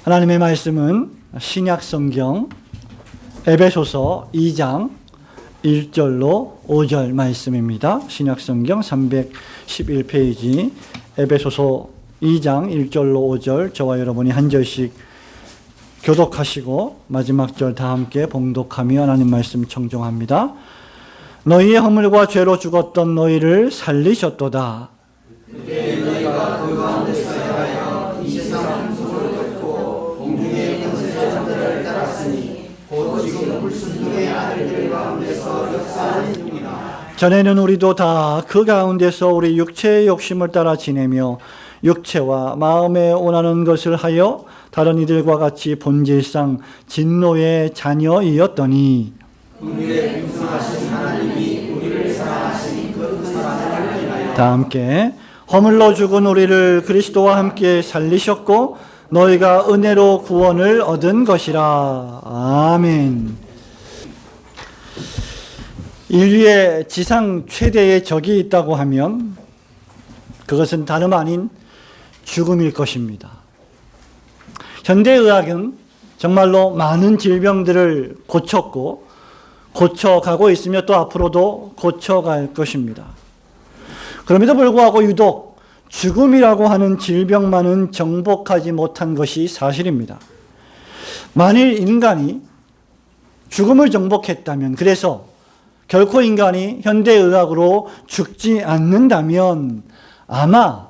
하나님의 말씀은 신약 성경 에베소서 2장 1절로 5절 말씀입니다. 신약 성경 311페이지 에베소서 2장 1절로 5절, 저와 여러분이 한 절씩 교독하시고 마지막 절 다 함께 봉독하며 하나님 말씀 청종합니다. 너희의 허물과 죄로 죽었던 너희를 살리셨도다. 그때 너희가 그 가운데서 행하여 이 세상 풍속을 걷고 공중의 권세자들을 따랐으니 곧 지금 불순종의 아들들 가운데서 역사하는 중이라. 전에는 우리도 다 그 가운데서 우리 육체의 욕심을 따라 지내며 육체와 마음에 원하는 것을 하여 다른 이들과 같이 본질상 진노의 자녀이었더니 우리의 풍성하신 하나님이 우리를 사랑하신 그 사랑을 인하여 다 함께 허물로 죽은 우리를 그리스도와 함께 살리셨고 너희가 은혜로 구원을 얻은 것이라. 아멘. 인류의 지상 최대의 적이 있다고 하면 그것은 다름 아닌 죽음일 것입니다. 현대의학은 정말로 많은 질병들을 고쳤고 고쳐가고 있으며 또 앞으로도 고쳐갈 것입니다. 그럼에도 불구하고 유독 죽음이라고 하는 질병만은 정복하지 못한 것이 사실입니다. 만일 인간이 죽음을 정복했다면, 그래서 결코 인간이 현대의학으로 죽지 않는다면 아마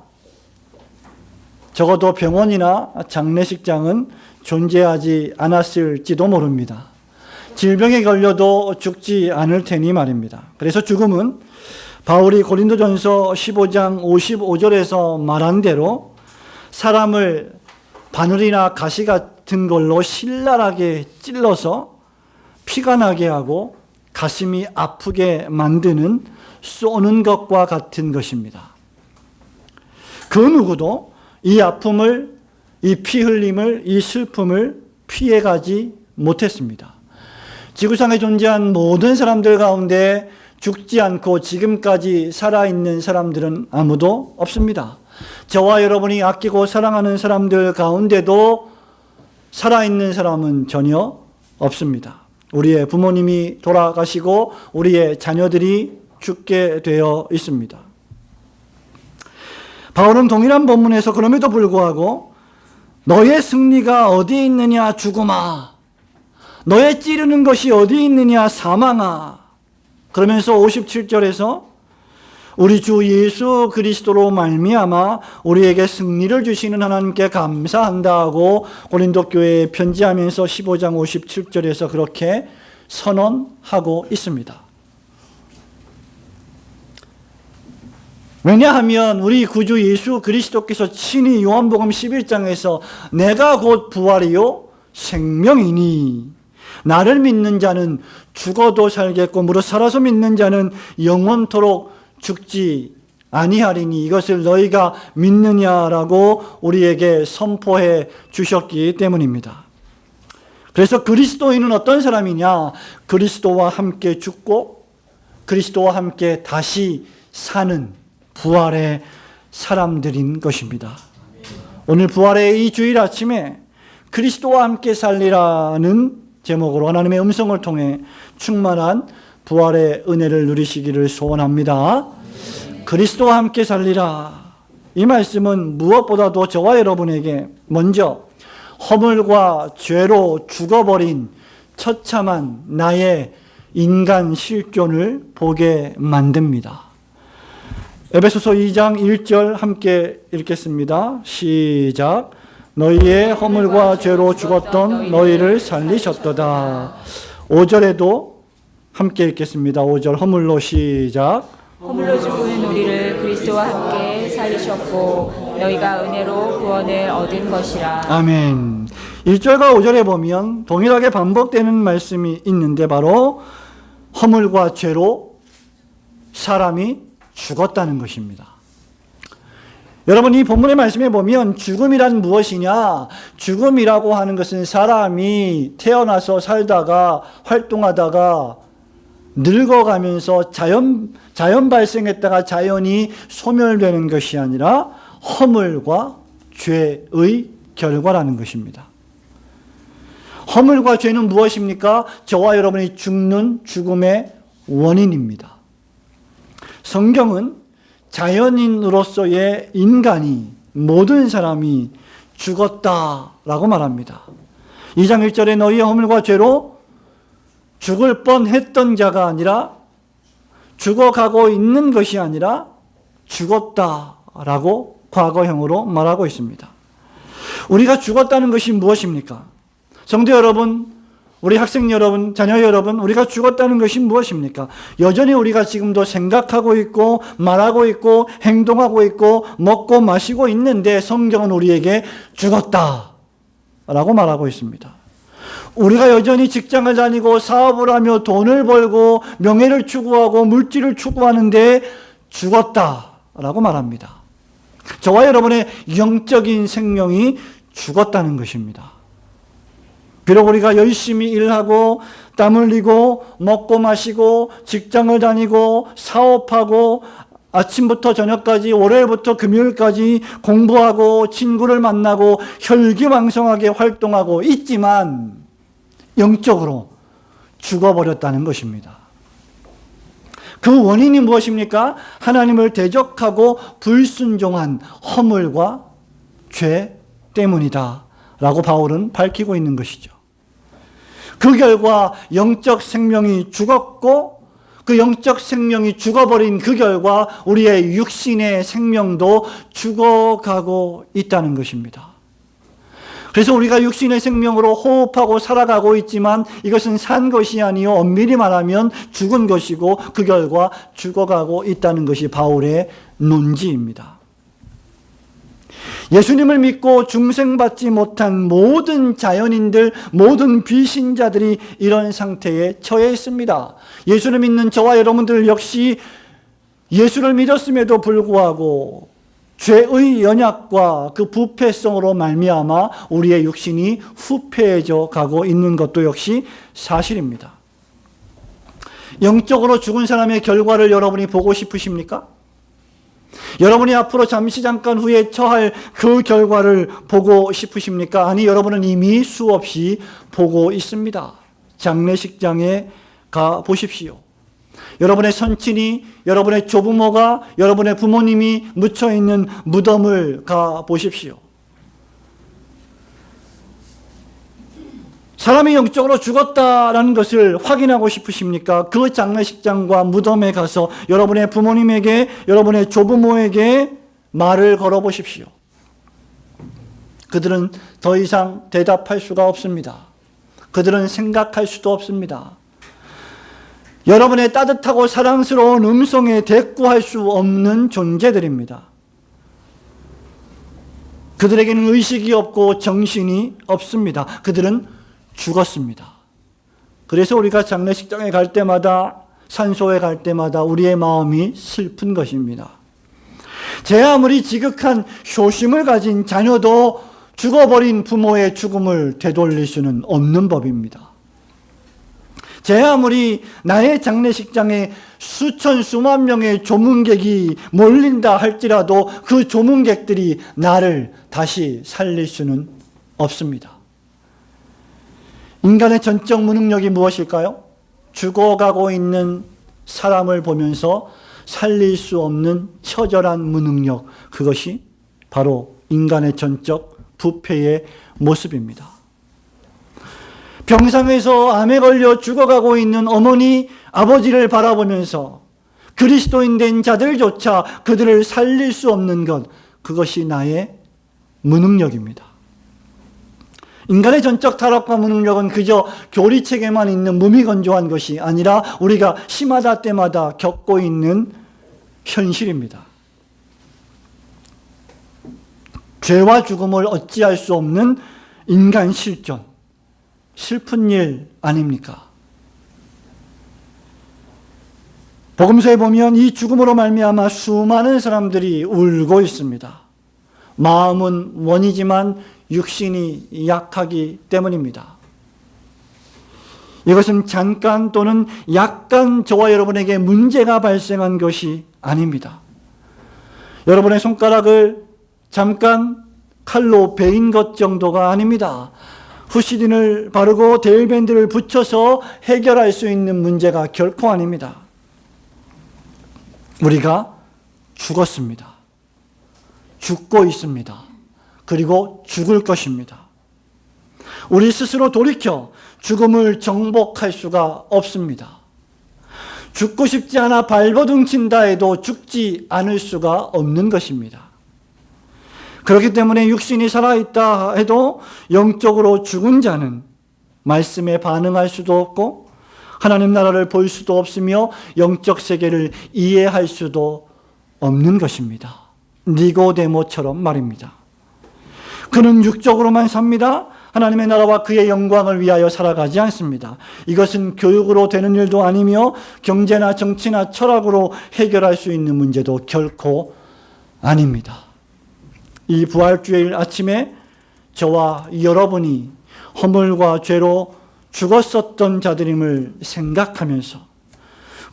적어도 병원이나 장례식장은 존재하지 않았을지도 모릅니다. 질병에 걸려도 죽지 않을 테니 말입니다. 그래서 죽음은 바울이 고린도전서 15장 55절에서 말한 대로 사람을 바늘이나 가시 같은 걸로 신랄하게 찔러서 피가 나게 하고 가슴이 아프게 만드는 쏘는 것과 같은 것입니다. 그 누구도 이 아픔을, 이 피 흘림을, 이 슬픔을 피해가지 못했습니다. 지구상에 존재한 모든 사람들 가운데 죽지 않고 지금까지 살아있는 사람들은 아무도 없습니다. 저와 여러분이 아끼고 사랑하는 사람들 가운데도 살아있는 사람은 전혀 없습니다. 우리의 부모님이 돌아가시고 우리의 자녀들이 죽게 되어 있습니다. 바울은 동일한 본문에서 그럼에도 불구하고 너의 승리가 어디 있느냐 죽음아, 너의 찌르는 것이 어디 있느냐 사망아, 그러면서 57절에서 우리 주 예수 그리스도로 말미암아 우리에게 승리를 주시는 하나님께 감사한다 하고 고린도 교회에 편지하면서 15장 57절에서 그렇게 선언하고 있습니다. 왜냐하면 우리 구주 예수 그리스도께서 친히 요한복음 11장에서 내가 곧 부활이요 생명이니 나를 믿는 자는 죽어도 살겠고 무릇 살아서 믿는 자는 영원토록 죽지 아니하리니 이것을 너희가 믿느냐라고 우리에게 선포해 주셨기 때문입니다. 그래서 그리스도인은 어떤 사람이냐? 그리스도와 함께 죽고 그리스도와 함께 다시 사는 부활의 사람들인 것입니다. 오늘 부활의 이 주일 아침에 그리스도와 함께 살리라는 제목으로 하나님의 음성을 통해 충만한 부활의 은혜를 누리시기를 소원합니다. 그리스도와 함께 살리라. 이 말씀은 무엇보다도 저와 여러분에게 먼저 허물과 죄로 죽어버린 처참한 나의 인간 실존을 보게 만듭니다. 에베소서 2장 1절 함께 읽겠습니다. 시작. 너희의 허물과 죄로 죽었던 너희를 살리셨도다. 5절에도 함께 읽겠습니다. 5절 허물로 시작. 허물로 죽은 우리를 그리스도와 함께 살리셨고 너희가 은혜로 구원을 얻은 것이라. 아멘. 1절과 5절에 보면 동일하게 반복되는 말씀이 있는데 바로 허물과 죄로 사람이 죽었다는 것입니다. 여러분, 이 본문의 말씀에 보면 죽음이란 무엇이냐? 죽음이라고 하는 것은 사람이 태어나서 살다가 활동하다가 늙어가면서 자연 발생했다가 자연이 소멸되는 것이 아니라 허물과 죄의 결과라는 것입니다. 허물과 죄는 무엇입니까? 저와 여러분이 죽는 죽음의 원인입니다. 성경은 자연인으로서의 인간이, 모든 사람이 죽었다라고 말합니다. 2장 1절에 너희의 허물과 죄로 죽을 뻔했던 자가 아니라, 죽어가고 있는 것이 아니라 죽었다라고 과거형으로 말하고 있습니다. 우리가 죽었다는 것이 무엇입니까? 성도 여러분, 우리 학생 여러분, 자녀 여러분, 우리가 죽었다는 것이 무엇입니까? 여전히 우리가 지금도 생각하고 있고 말하고 있고 행동하고 있고 먹고 마시고 있는데 성경은 우리에게 죽었다라고 말하고 있습니다. 우리가 여전히 직장을 다니고 사업을 하며 돈을 벌고 명예를 추구하고 물질을 추구하는데 죽었다라고 말합니다. 저와 여러분의 영적인 생명이 죽었다는 것입니다. 비록 우리가 열심히 일하고 땀 흘리고 먹고 마시고 직장을 다니고 사업하고 아침부터 저녁까지 월요일부터 금요일까지 공부하고 친구를 만나고 혈기왕성하게 활동하고 있지만 영적으로 죽어버렸다는 것입니다. 그 원인이 무엇입니까? 하나님을 대적하고 불순종한 허물과 죄 때문이다 라고 바울은 밝히고 있는 것이죠. 그 결과 영적 생명이 죽었고, 그 영적 생명이 죽어버린 그 결과 우리의 육신의 생명도 죽어가고 있다는 것입니다. 그래서 우리가 육신의 생명으로 호흡하고 살아가고 있지만 이것은 산 것이 아니요 엄밀히 말하면 죽은 것이고 그 결과 죽어가고 있다는 것이 바울의 논지입니다. 예수님을 믿고 중생받지 못한 모든 자연인들, 모든 비신자들이 이런 상태에 처해 있습니다. 예수를 믿는 저와 여러분들 역시 예수를 믿었음에도 불구하고 죄의 연약과 그 부패성으로 말미암아 우리의 육신이 후패해져 가고 있는 것도 역시 사실입니다. 영적으로 죽은 사람의 결과를 여러분이 보고 싶으십니까? 여러분이 앞으로 잠깐 후에 처할 그 결과를 보고 싶으십니까? 아니, 여러분은 이미 수없이 보고 있습니다. 장례식장에 가 보십시오. 여러분의 선친이, 여러분의 조부모가, 여러분의 부모님이 묻혀있는 무덤을 가 보십시오. 사람이 영적으로 죽었다라는 것을 확인하고 싶으십니까? 그 장례식장과 무덤에 가서 여러분의 부모님에게, 여러분의 조부모에게 말을 걸어 보십시오. 그들은 더 이상 대답할 수가 없습니다. 그들은 생각할 수도 없습니다. 여러분의 따뜻하고 사랑스러운 음성에 대꾸할 수 없는 존재들입니다. 그들에게는 의식이 없고 정신이 없습니다. 그들은 죽었습니다. 그래서 우리가 장례식장에 갈 때마다, 산소에 갈 때마다 우리의 마음이 슬픈 것입니다. 제 아무리 지극한 효심을 가진 자녀도 죽어버린 부모의 죽음을 되돌릴 수는 없는 법입니다. 제 아무리 나의 장례식장에 수천 수만 명의 조문객이 몰린다 할지라도 그 조문객들이 나를 다시 살릴 수는 없습니다. 인간의 전적 무능력이 무엇일까요? 죽어가고 있는 사람을 보면서 살릴 수 없는 처절한 무능력, 그것이 바로 인간의 전적 부패의 모습입니다. 병상에서 암에 걸려 죽어가고 있는 어머니, 아버지를 바라보면서 그리스도인 된 자들조차 그들을 살릴 수 없는 것, 그것이 나의 무능력입니다. 인간의 전적 타락과 무능력은 그저 교리책에만 있는 무미건조한 것이 아니라 우리가 시마다 때마다 겪고 있는 현실입니다. 죄와 죽음을 어찌할 수 없는 인간 실존, 슬픈 일 아닙니까? 복음서에 보면 이 죽음으로 말미암아 수많은 사람들이 울고 있습니다. 마음은 원이지만 육신이 약하기 때문입니다. 이것은 잠깐 또는 약간 저와 여러분에게 문제가 발생한 것이 아닙니다. 여러분의 손가락을 잠깐 칼로 베인 것 정도가 아닙니다. 후시딘을 바르고 데일밴드를 붙여서 해결할 수 있는 문제가 결코 아닙니다. 우리가 죽었습니다. 죽고 있습니다. 그리고 죽을 것입니다. 우리 스스로 돌이켜 죽음을 정복할 수가 없습니다. 죽고 싶지 않아 발버둥 친다 해도 죽지 않을 수가 없는 것입니다. 그렇기 때문에 육신이 살아있다 해도 영적으로 죽은 자는 말씀에 반응할 수도 없고 하나님 나라를 볼 수도 없으며 영적 세계를 이해할 수도 없는 것입니다. 니고데모처럼 말입니다. 그는 육적으로만 삽니다. 하나님의 나라와 그의 영광을 위하여 살아가지 않습니다. 이것은 교육으로 되는 일도 아니며 경제나 정치나 철학으로 해결할 수 있는 문제도 결코 아닙니다. 이 부활주일 아침에 저와 여러분이 허물과 죄로 죽었었던 자들임을 생각하면서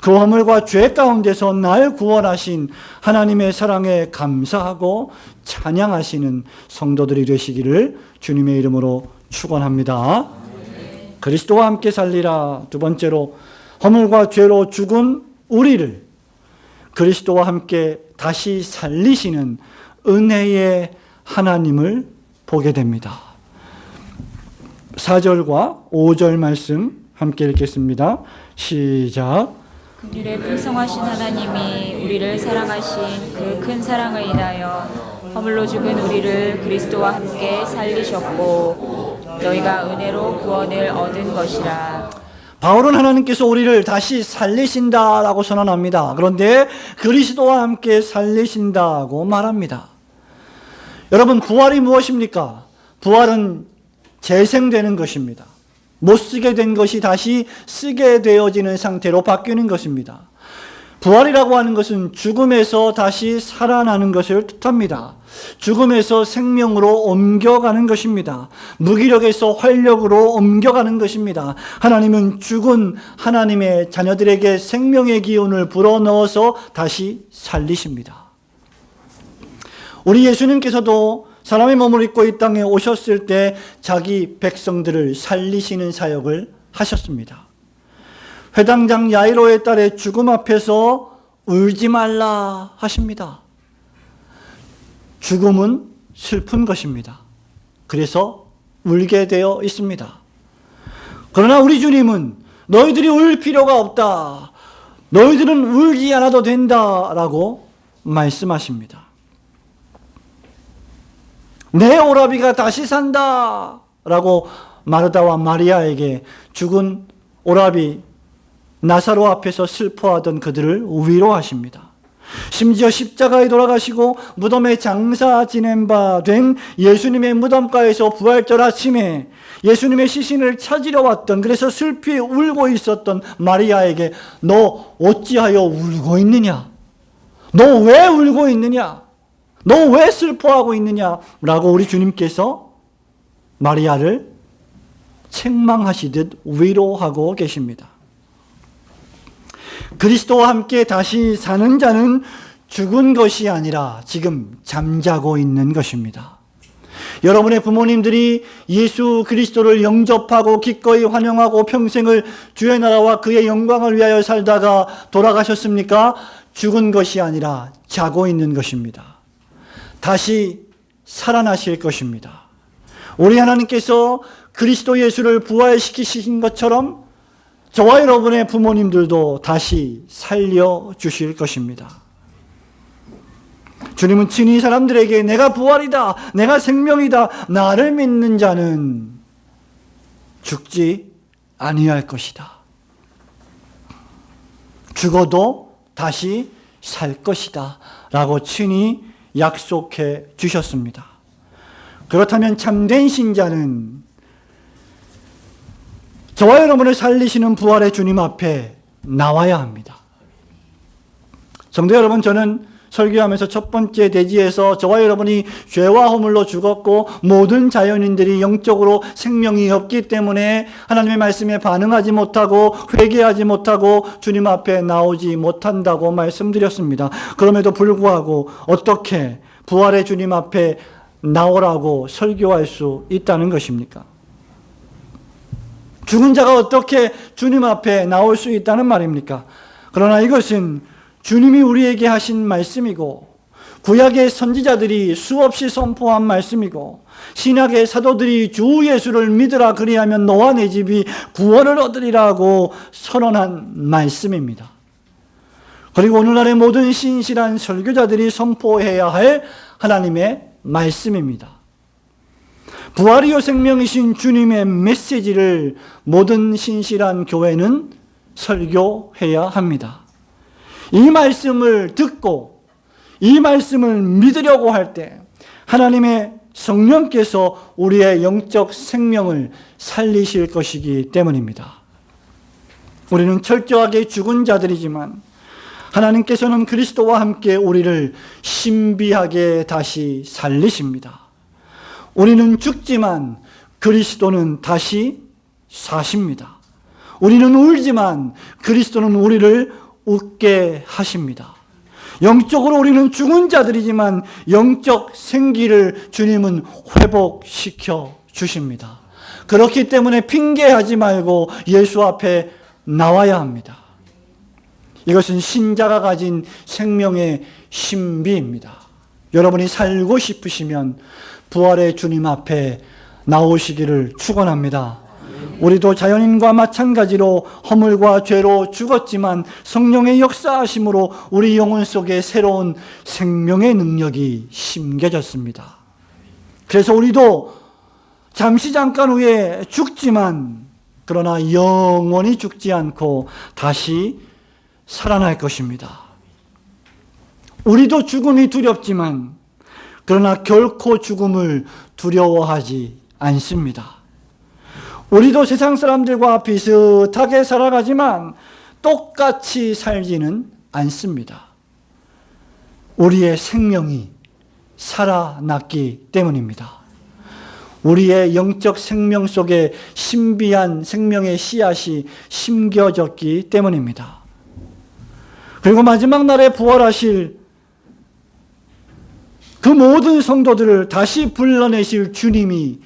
그 허물과 죄 가운데서 날 구원하신 하나님의 사랑에 감사하고 찬양하시는 성도들이 되시기를 주님의 이름으로 축원합니다. 그리스도와 함께 살리라. 두 번째로 허물과 죄로 죽은 우리를 그리스도와 함께 다시 살리시는 은혜의 하나님을 보게 됩니다. 4절과 5절 말씀 함께 읽겠습니다. 시작. 긍휼에 풍성하신 하나님이 우리를 사랑하신 그 큰 사랑을 인하여 허물로 죽은 우리를 그리스도와 함께 살리셨고 너희가 은혜로 구원을 얻은 것이라. 바울은 하나님께서 우리를 다시 살리신다라고 선언합니다. 그런데 그리스도와 함께 살리신다고 말합니다. 여러분, 부활이 무엇입니까? 부활은 재생되는 것입니다. 못 쓰게 된 것이 다시 쓰게 되어지는 상태로 바뀌는 것입니다. 부활이라고 하는 것은 죽음에서 다시 살아나는 것을 뜻합니다. 죽음에서 생명으로 옮겨가는 것입니다. 무기력에서 활력으로 옮겨가는 것입니다. 하나님은 죽은 하나님의 자녀들에게 생명의 기운을 불어넣어서 다시 살리십니다. 우리 예수님께서도 사람의 몸을 입고 이 땅에 오셨을 때 자기 백성들을 살리시는 사역을 하셨습니다. 회당장 야이로의 딸의 죽음 앞에서 울지 말라 하십니다. 죽음은 슬픈 것입니다. 그래서 울게 되어 있습니다. 그러나 우리 주님은 너희들이 울 필요가 없다. 너희들은 울지 않아도 된다라고 말씀하십니다. 내 오라비가 다시 산다 라고 마르다와 마리아에게 죽은 오라비 나사로 앞에서 슬퍼하던 그들을 위로하십니다. 심지어 십자가에 돌아가시고 무덤에 장사 지낸 바 된 예수님의 무덤가에서 부활절 아침에 예수님의 시신을 찾으러 왔던, 그래서 슬피 울고 있었던 마리아에게 너 어찌하여 울고 있느냐? 너 왜 울고 있느냐? 너 왜 슬퍼하고 있느냐? 라고 우리 주님께서 마리아를 책망하시듯 위로하고 계십니다. 그리스도와 함께 다시 사는 자는 죽은 것이 아니라 지금 잠자고 있는 것입니다. 여러분의 부모님들이 예수 그리스도를 영접하고 기꺼이 환영하고 평생을 주의 나라와 그의 영광을 위하여 살다가 돌아가셨습니까? 죽은 것이 아니라 자고 있는 것입니다. 다시 살아나실 것입니다. 우리 하나님께서 그리스도 예수를 부활시키신 것처럼 저와 여러분의 부모님들도 다시 살려주실 것입니다. 주님은 친히 사람들에게 내가 부활이다, 내가 생명이다, 나를 믿는 자는 죽지 아니할 것이다. 죽어도 다시 살 것이다 라고 친히 약속해 주셨습니다. 그렇다면 참된 신자는 저와 여러분을 살리시는 부활의 주님 앞에 나와야 합니다. 성도 여러분, 저는 설교하면서 첫 번째 대지에서 저와 여러분이 죄와 허물로 죽었고 모든 자연인들이 영적으로 생명이 없기 때문에 하나님의 말씀에 반응하지 못하고 회개하지 못하고 주님 앞에 나오지 못한다고 말씀드렸습니다. 그럼에도 불구하고 어떻게 부활의 주님 앞에 나오라고 설교할 수 있다는 것입니까? 죽은 자가 어떻게 주님 앞에 나올 수 있다는 말입니까? 그러나 이것은 주님이 우리에게 하신 말씀이고, 구약의 선지자들이 수없이 선포한 말씀이고, 신약의 사도들이 주 예수를 믿으라 그리하면 너와 내 집이 구원을 얻으리라고 선언한 말씀입니다. 그리고 오늘날의 모든 신실한 설교자들이 선포해야 할 하나님의 말씀입니다. 부활이요 생명이신 주님의 메시지를 모든 신실한 교회는 설교해야 합니다. 이 말씀을 듣고 이 말씀을 믿으려고 할 때 하나님의 성령께서 우리의 영적 생명을 살리실 것이기 때문입니다. 우리는 철저하게 죽은 자들이지만 하나님께서는 그리스도와 함께 우리를 신비하게 다시 살리십니다. 우리는 죽지만 그리스도는 다시 사십니다. 우리는 울지만 그리스도는 우리를 웃게 하십니다. 영적으로 우리는 죽은 자들이지만 영적 생기를 주님은 회복시켜 주십니다. 그렇기 때문에 핑계하지 말고 예수 앞에 나와야 합니다. 이것은 신자가 가진 생명의 신비입니다. 여러분이 살고 싶으시면 부활의 주님 앞에 나오시기를 축원합니다. 우리도 자연인과 마찬가지로 허물과 죄로 죽었지만 성령의 역사하심으로 우리 영혼 속에 새로운 생명의 능력이 심겨졌습니다. 그래서 우리도 잠시 잠깐 후에 죽지만 그러나 영원히 죽지 않고 다시 살아날 것입니다. 우리도 죽음이 두렵지만 그러나 결코 죽음을 두려워하지 않습니다. 우리도 세상 사람들과 비슷하게 살아가지만 똑같이 살지는 않습니다. 우리의 생명이 살아났기 때문입니다. 우리의 영적 생명 속에 신비한 생명의 씨앗이 심겨졌기 때문입니다. 그리고 마지막 날에 부활하실 그 모든 성도들을 다시 불러내실 주님이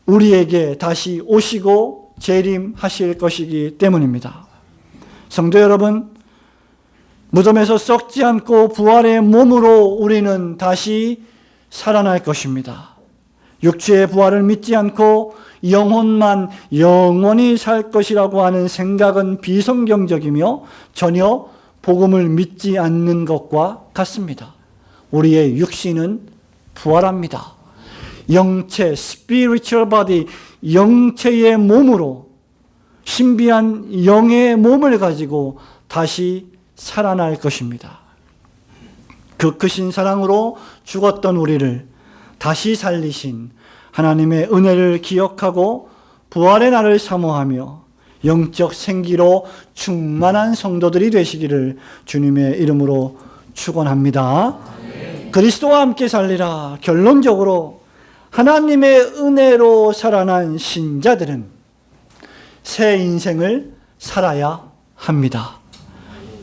우리에게 다시 오시고 재림하실 것이기 때문입니다. 성도 여러분, 무덤에서 썩지 않고 부활의 몸으로 우리는 다시 살아날 것입니다. 육체의 부활을 믿지 않고 영혼만 영원히 살 것이라고 하는 생각은 비성경적이며 전혀 복음을 믿지 않는 것과 같습니다. 우리의 육신은 부활합니다. 영체, spiritual body, 영체의 몸으로 신비한 영의 몸을 가지고 다시 살아날 것입니다. 그 크신 사랑으로 죽었던 우리를 다시 살리신 하나님의 은혜를 기억하고 부활의 날을 사모하며 영적 생기로 충만한 성도들이 되시기를 주님의 이름으로 축원합니다. 그리스도와 함께 살리라. 결론적으로 하나님의 은혜로 살아난 신자들은 새 인생을 살아야 합니다.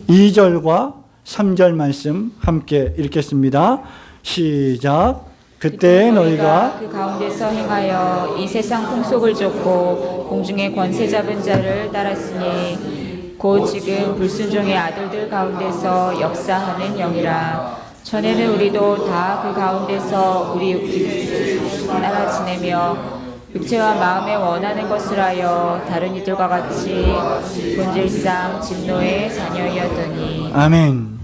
2절과 3절 말씀 함께 읽겠습니다. 시작. 그때 너희가 그 가운데서 행하여 이 세상 풍속을 쫓고 공중의 권세 잡은 자를 따랐으니 곧 지금 불순종의 아들들 가운데서 역사하는 영이라. 전에는 우리도 다 그 가운데서 우리 따라 지내며 육체와 마음에 원하는 것을 하여 다른 이들과 같이 본질상 진노의 자녀이었더니. 아멘.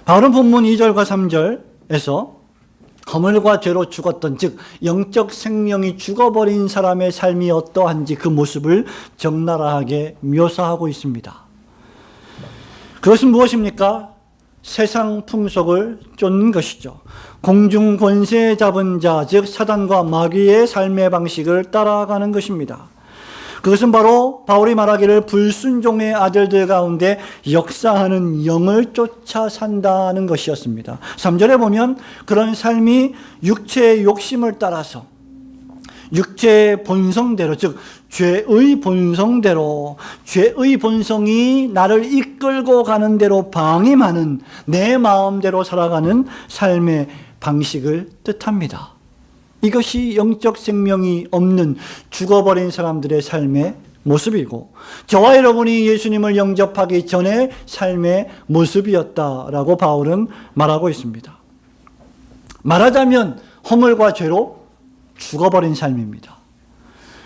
바울은 본문 2절과 3절에서 허물과 죄로 죽었던, 즉 영적 생명이 죽어버린 사람의 삶이 어떠한지 그 모습을 적나라하게 묘사하고 있습니다. 그것은 무엇입니까? 세상 풍속을 쫓는 것이죠. 공중 권세 잡은 자, 즉 사단과 마귀의 삶의 방식을 따라가는 것입니다. 그것은 바로 바울이 말하기를 불순종의 아들들 가운데 역사하는 영을 쫓아 산다는 것이었습니다. 3절에 보면 그런 삶이 육체의 욕심을 따라서 육체의 본성대로, 즉 죄의 본성대로, 죄의 본성이 나를 이끌고 가는 대로 방임하는 내 마음대로 살아가는 삶의 방식을 뜻합니다. 이것이 영적 생명이 없는 죽어버린 사람들의 삶의 모습이고 저와 여러분이 예수님을 영접하기 전의 삶의 모습이었다라고 바울은 말하고 있습니다. 말하자면 허물과 죄로 죽어버린 삶입니다.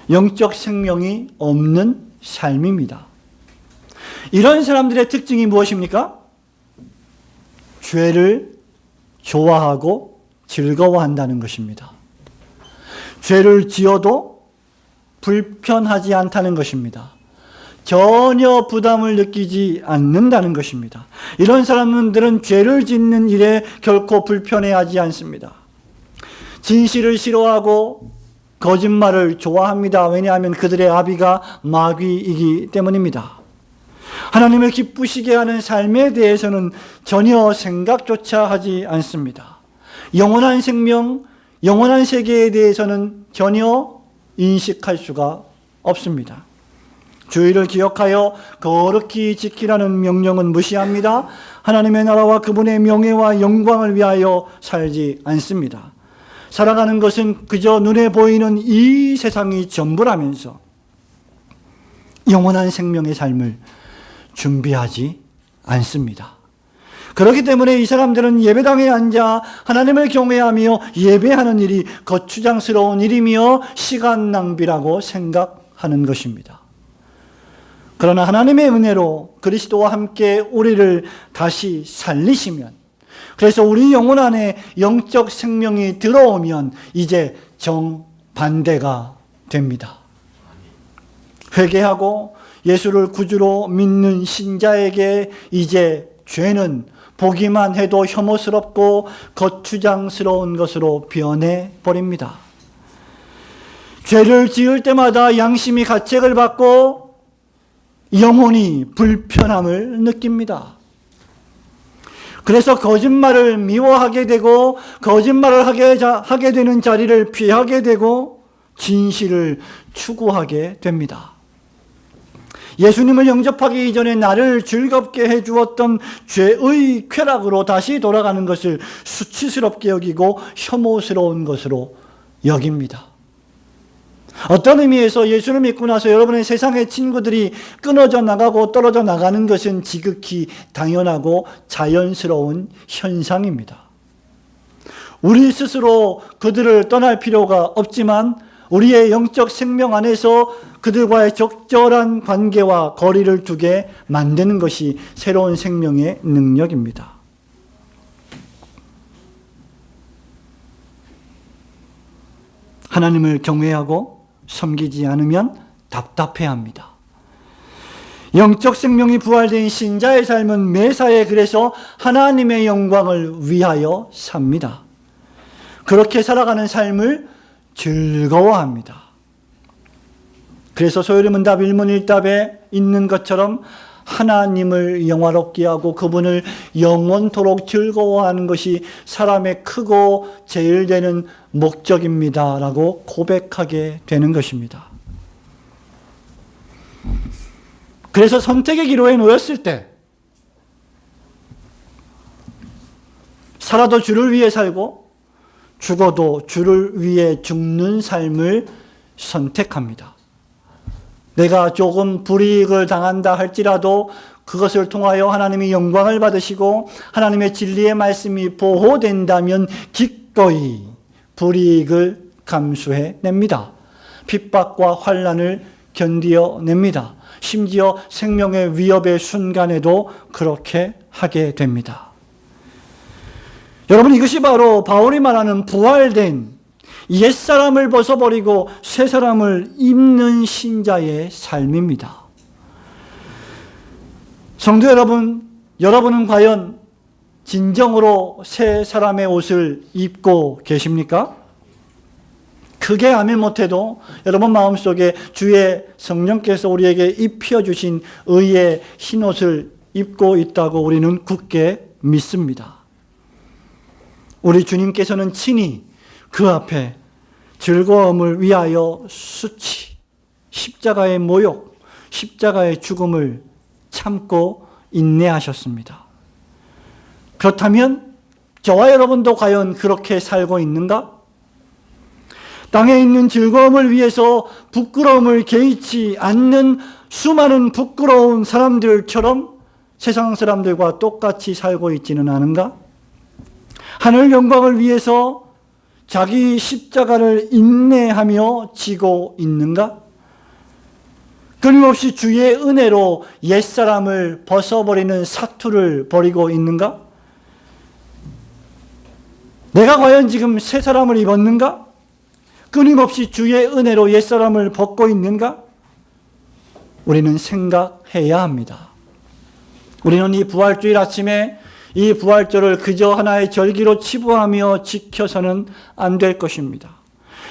영적 생명이 없는 삶입니다. 이런 사람들의 특징이 무엇입니까? 죄를 좋아하고 즐거워한다는 것입니다. 죄를 지어도 불편하지 않다는 것입니다. 전혀 부담을 느끼지 않는다는 것입니다. 이런 사람들은 죄를 짓는 일에 결코 불편해하지 않습니다. 진실을 싫어하고 거짓말을 좋아합니다. 왜냐하면 그들의 아비가 마귀이기 때문입니다. 하나님을 기쁘시게 하는 삶에 대해서는 전혀 생각조차 하지 않습니다. 영원한 생명, 영원한 세계에 대해서는 전혀 인식할 수가 없습니다. 주의를 기억하여 거룩히 지키라는 명령은 무시합니다. 하나님의 나라와 그분의 명예와 영광을 위하여 살지 않습니다. 살아가는 것은 그저 눈에 보이는 이 세상이 전부라면서 영원한 생명의 삶을 준비하지 않습니다. 그렇기 때문에 이 사람들은 예배당에 앉아 하나님을 경외하며 예배하는 일이 거추장스러운 일이며 시간 낭비라고 생각하는 것입니다. 그러나 하나님의 은혜로 그리스도와 함께 우리를 다시 살리시면, 그래서 우리 영혼 안에 영적 생명이 들어오면 이제 정반대가 됩니다. 회개하고 예수를 구주로 믿는 신자에게 이제 죄는 보기만 해도 혐오스럽고 거추장스러운 것으로 변해버립니다. 죄를 지을 때마다 양심이 가책을 받고 영혼이 불편함을 느낍니다. 그래서 거짓말을 미워하게 되고 거짓말을 하게 되는 자리를 피하게 되고 진실을 추구하게 됩니다. 예수님을 영접하기 이전에 나를 즐겁게 해주었던 죄의 쾌락으로 다시 돌아가는 것을 수치스럽게 여기고 혐오스러운 것으로 여깁니다. 어떤 의미에서 예수를 믿고 나서 여러분의 세상의 친구들이 끊어져 나가고 떨어져 나가는 것은 지극히 당연하고 자연스러운 현상입니다. 우리 스스로 그들을 떠날 필요가 없지만 우리의 영적 생명 안에서 그들과의 적절한 관계와 거리를 두게 만드는 것이 새로운 생명의 능력입니다. 하나님을 경외하고 섬기지 않으면 답답해합니다. 영적 생명이 부활된 신자의 삶은 매사에 그래서 하나님의 영광을 위하여 삽니다. 그렇게 살아가는 삶을 즐거워합니다. 그래서 소요리문답 1문 1답에 있는 것처럼 하나님을 영화롭게 하고 그분을 영원토록 즐거워하는 것이 사람의 크고 제일 되는 목적입니다 라고 고백하게 되는 것입니다. 그래서 선택의 기로에 놓였을 때 살아도 주를 위해 살고 죽어도 주를 위해 죽는 삶을 선택합니다. 내가 조금 불이익을 당한다 할지라도 그것을 통하여 하나님이 영광을 받으시고 하나님의 진리의 말씀이 보호된다면 기꺼이 불이익을 감수해냅니다. 핍박과 환난을 견디어냅니다. 심지어 생명의 위협의 순간에도 그렇게 하게 됩니다. 여러분, 이것이 바로 바울이 말하는 부활된 옛사람을 벗어버리고 새사람을 입는 신자의 삶입니다. 성도 여러분, 여러분은 과연 진정으로 새 사람의 옷을 입고 계십니까? 크게 아멘 못해도 여러분 마음속에 주의 성령께서 우리에게 입혀주신 의의 흰옷을 입고 있다고 우리는 굳게 믿습니다. 우리 주님께서는 친히 그 앞에 즐거움을 위하여 수치, 십자가의 모욕, 십자가의 죽음을 참고 인내하셨습니다. 그렇다면 저와 여러분도 과연 그렇게 살고 있는가? 땅에 있는 즐거움을 위해서 부끄러움을 개의치 않는 수많은 부끄러운 사람들처럼 세상 사람들과 똑같이 살고 있지는 않은가? 하늘 영광을 위해서 자기 십자가를 인내하며 지고 있는가? 끊임없이 주의 은혜로 옛사람을 벗어버리는 사투를 벌이고 있는가? 내가 과연 지금 새 사람을 입었는가? 끊임없이 주의 은혜로 옛사람을 벗고 있는가? 우리는 생각해야 합니다. 우리는 이 부활주일 아침에 이 부활절을 그저 하나의 절기로 치부하며 지켜서는 안 될 것입니다.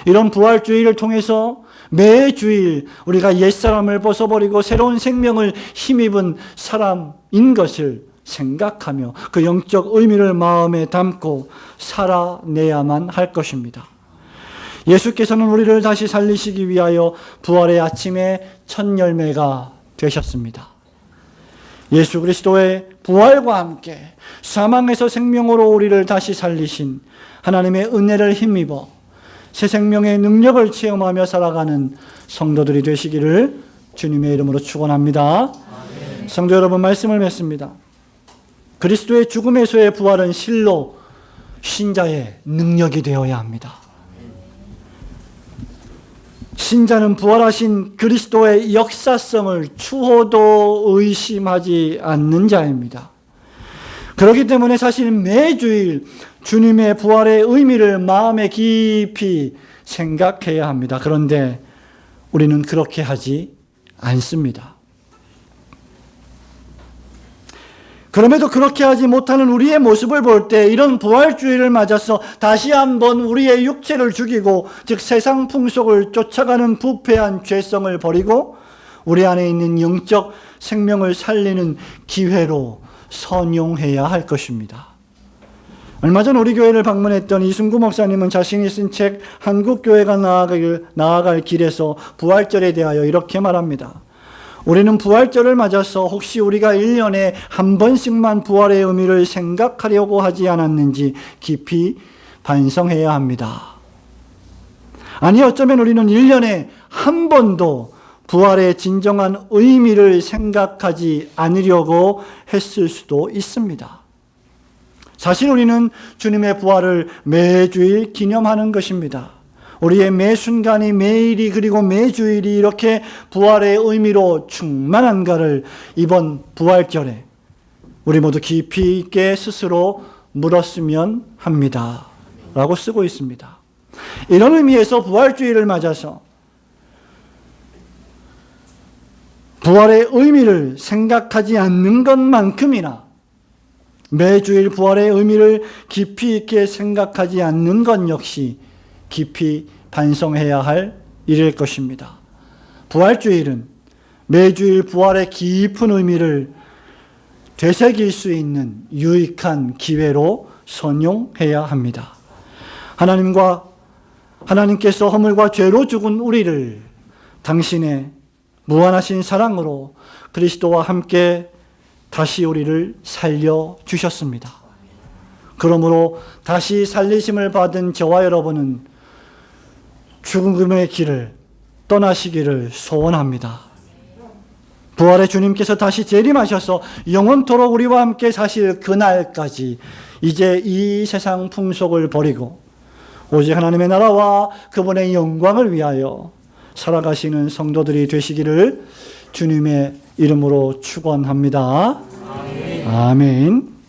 이런 부활주일을 통해서 매 주일 우리가 옛사람을 벗어버리고 새로운 생명을 힘입은 사람인 것을 생각하며 그 영적 의미를 마음에 담고 살아내야만 할 것입니다. 예수께서는 우리를 다시 살리시기 위하여 부활의 아침에 첫 열매가 되셨습니다. 예수 그리스도의 부활과 함께 사망에서 생명으로 우리를 다시 살리신 하나님의 은혜를 힘입어 새 생명의 능력을 체험하며 살아가는 성도들이 되시기를 주님의 이름으로 축원합니다. 성도 여러분, 말씀을 맺습니다. 그리스도의 죽음에서의 부활은 실로 신자의 능력이 되어야 합니다. 신자는 부활하신 그리스도의 역사성을 추호도 의심하지 않는 자입니다. 그렇기 때문에 사실 매주일 주님의 부활의 의미를 마음에 깊이 생각해야 합니다. 그런데 우리는 그렇게 하지 않습니다. 그럼에도 그렇게 하지 못하는 우리의 모습을 볼 때 이런 부활주의를 맞아서 다시 한번 우리의 육체를 죽이고, 즉 세상 풍속을 쫓아가는 부패한 죄성을 버리고 우리 안에 있는 영적 생명을 살리는 기회로 선용해야 할 것입니다. 얼마 전 우리 교회를 방문했던 이순구 목사님은 자신이 쓴 책 한국교회가 나아갈 길에서 부활절에 대하여 이렇게 말합니다. 우리는 부활절을 맞아서 혹시 우리가 1년에 한 번씩만 부활의 의미를 생각하려고 하지 않았는지 깊이 반성해야 합니다. 아니, 어쩌면 우리는 1년에 한 번도 부활의 진정한 의미를 생각하지 않으려고 했을 수도 있습니다. 사실 우리는 주님의 부활을 매주일 기념하는 것입니다. 우리의 매 순간이, 매일이, 그리고 매주일이 이렇게 부활의 의미로 충만한가를 이번 부활절에 우리 모두 깊이 있게 스스로 물었으면 합니다. 라고 쓰고 있습니다. 이런 의미에서 부활주의를 맞아서 부활의 의미를 생각하지 않는 것만큼이나 매주일 부활의 의미를 깊이 있게 생각하지 않는 것 역시 깊이 반성해야 할 일일 것입니다. 부활주일은 매주일 부활의 깊은 의미를 되새길 수 있는 유익한 기회로 선용해야 합니다. 하나님께서 허물과 죄로 죽은 우리를 당신의 무한하신 사랑으로 그리스도와 함께 다시 우리를 살려주셨습니다. 그러므로 다시 살리심을 받은 저와 여러분은 죽음의 길을 떠나시기를 소원합니다. 부활의 주님께서 다시 재림하셔서 영원토록 우리와 함께 사실 그날까지 이제 이 세상 풍속을 버리고 오직 하나님의 나라와 그분의 영광을 위하여 살아가시는 성도들이 되시기를 주님의 이름으로 축원합니다. 아멘.